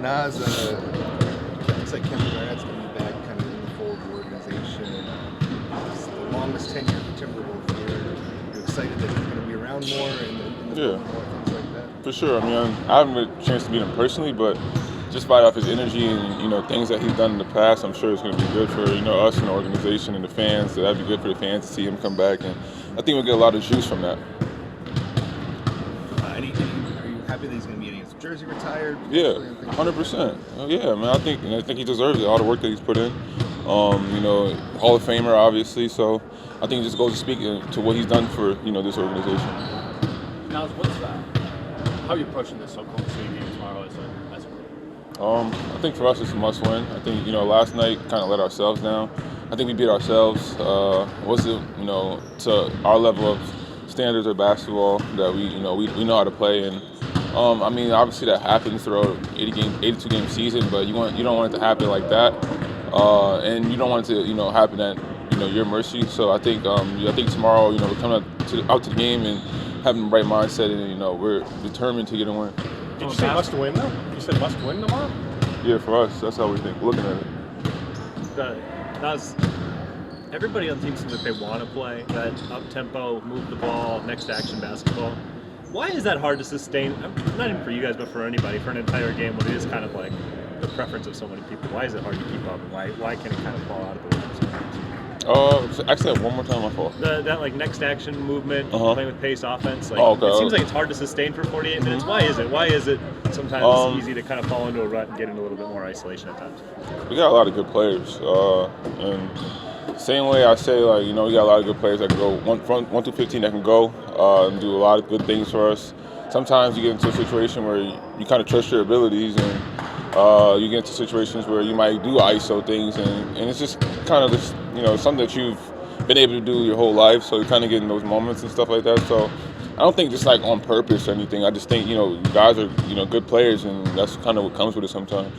Nas, looks like Kevin Garnett's going to be back kind of in the fold of the organization. It's the longest tenure of the Timberwolves here. You're excited that he's going to be around more and the Yeah. more things like that? For sure. I mean, I haven't had a chance to meet him personally, but just by off his energy and things that he's done in the past, I'm sure it's going to be good for us and the organization and the fans. So that'd be good for the fans to see him come back, and I think we'll get a lot of juice from that. Are you happy that he's going to be getting his jersey retired? Yeah, 100%. Yeah, man. I think he deserves it. All the work that he's put in. Hall of Famer, obviously. So I think it just goes to speak to what he's done for this organization. Now, how are you approaching this Oklahoma City game tomorrow as a group? I think for us it's a must-win. I think last night kind of let ourselves down. I think we beat ourselves. Wasn't to our level of standards of basketball that we know how to play. And I mean, obviously that happens throughout 82-game season, but you don't want it to happen like that, and you don't want it to happen at your mercy. So I think tomorrow we're coming out to the game and having the right mindset, and we're determined to get a win. Did you say must win though? You said must win tomorrow? Yeah, for us, that's how we think. Looking at it. Everybody on the team seems like they want to play that up-tempo, move the ball, next-action basketball. Why is that hard to sustain? Not even for you guys, but for anybody, for an entire game when it is kind of like the preference of so many people. Why is it hard to keep up? Why can it kind of fall out of the way sometimes? Actually, one more time, my fault. That like next action movement, playing with pace offense. Like, okay. It seems like it's hard to sustain for 48 minutes. Why is it? Why is it sometimes easy to kind of fall into a rut and get into a little bit more isolation at times? We got a lot of good players, and same way I say, we got a lot of good players that can go 1 through 15 that can go and do a lot of good things for us. Sometimes you get into a situation where you kind of trust your abilities, and you get into situations where you might do ISO things, and it's just kind of this, something that you've been able to do your whole life. So you kind of get in those moments and stuff like that. So I don't think just like on purpose or anything. I just think guys are good players, and that's kind of what comes with it sometimes.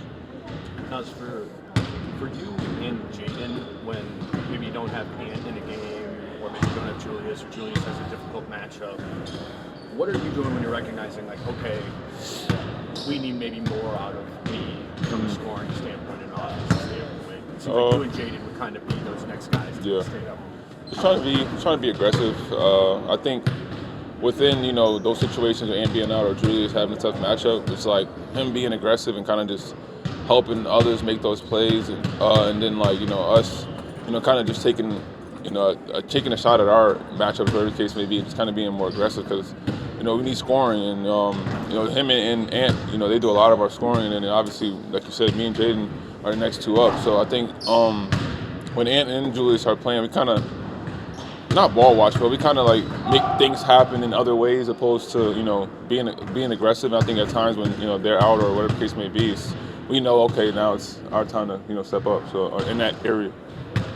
Now, for you and Jaden, when maybe you don't have Ant in a game, or maybe you don't have Julius, or Julius has a difficult matchup, what are you doing when you're recognizing, like, okay, we need maybe more out of me from a scoring standpoint and offensive standpoint? It seems like you and Jaden would kind of be those next guys to stay up. Just trying to be aggressive. I think within those situations where Ant being out or Julius having a tough matchup, it's like him being aggressive and kind of just helping others make those plays, and then us, kind of just taking a shot at our matchups, whatever the case may be, just kind of being more aggressive because we need scoring, and him and Ant, they do a lot of our scoring, and then obviously, like you said, me and Jaden are the next two up. So I think when Ant and Julius are playing, we kind of not ball watch, but we kind of like make things happen in other ways opposed to being aggressive. And I think at times when they're out or whatever the case may be, we know, okay, now it's our time to step up. So in that area.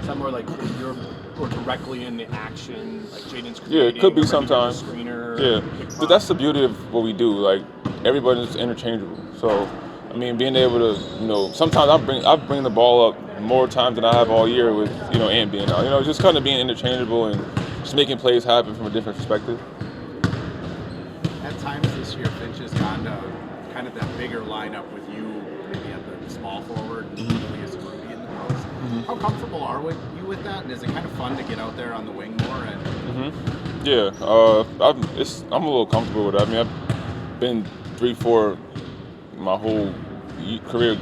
Is that more like you're more directly in the action, like Jaden's creating? Yeah, it could be sometimes. Screener, yeah, but that's the beauty of what we do. Like everybody's interchangeable. So I mean, being able to sometimes I bring the ball up more times than I have all year with Ant being out. Just kind of being interchangeable and just making plays happen from a different perspective. At times this year, Finch has gone to kind of that bigger lineup with you, maybe at the small forward, and Julius and Rudy in the post. How comfortable are you with that? And is it kind of fun to get out there on the wing more? Yeah, I'm a little comfortable with it. I mean, I've been 3-4 my whole career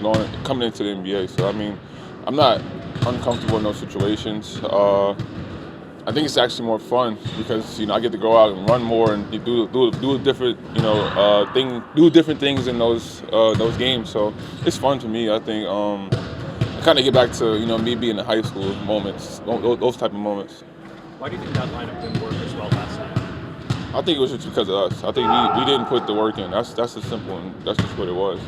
coming into the NBA. So I mean, I'm not uncomfortable in those situations. I think it's actually more fun because I get to go out and run more and do different do different things in those games. So it's fun to me. I think I kind of get back to me being in high school moments, those type of moments. Why do you think that lineup didn't work as well last night? I think it was just because of us. I think we didn't put the work in. That's the simple one. That's just what it was.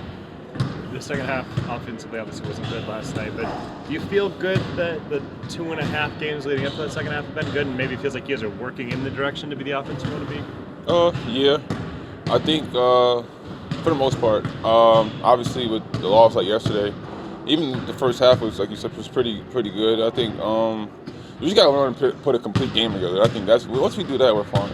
The second half offensively obviously wasn't good last night, but do you feel good that the 2.5 games leading up to that second half have been good, and maybe it feels like you guys are working in the direction to be the offense you want to be? Yeah. I think for the most part, obviously with the loss like yesterday, even the first half was, like you said, was pretty good. I think we just got to learn to put a complete game together. I think once we do that, we're fine.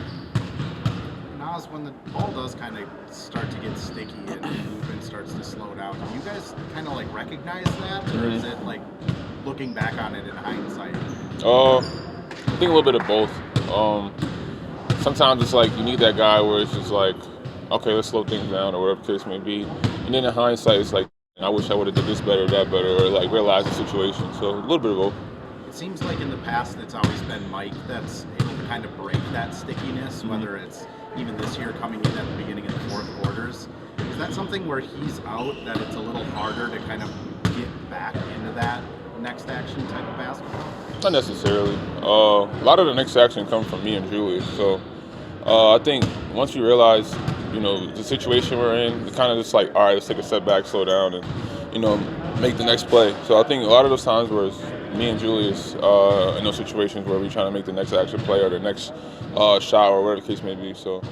Nas, Nas, when the ball does kind of start to get sticky and the movement starts to slow down, do you guys kind of like recognize that, or is it like looking back on it in hindsight? I think a little bit of both. Sometimes it's like you need that guy where it's just like, okay, let's slow things down or whatever the case may be. And then in hindsight, it's like, I wish I would have did this better, that better, or like realize the situation. So a little bit of both. It seems like in the past it's always been Mike that's able to kind of break that stickiness, whether it's even this year coming in at the beginning of the fourth quarters. Is that something where he's out that it's a little harder to kind of get back into that next action type of basketball? Not necessarily. A lot of the next action comes from me and Julius. So I think once you realize, the situation we're in, it's kind of just like, all right, let's take a step back, slow down, and, make the next play. So I think a lot of those times where it's me and Julius in those situations where we're trying to make the next action play or the next shot or whatever the case may be. So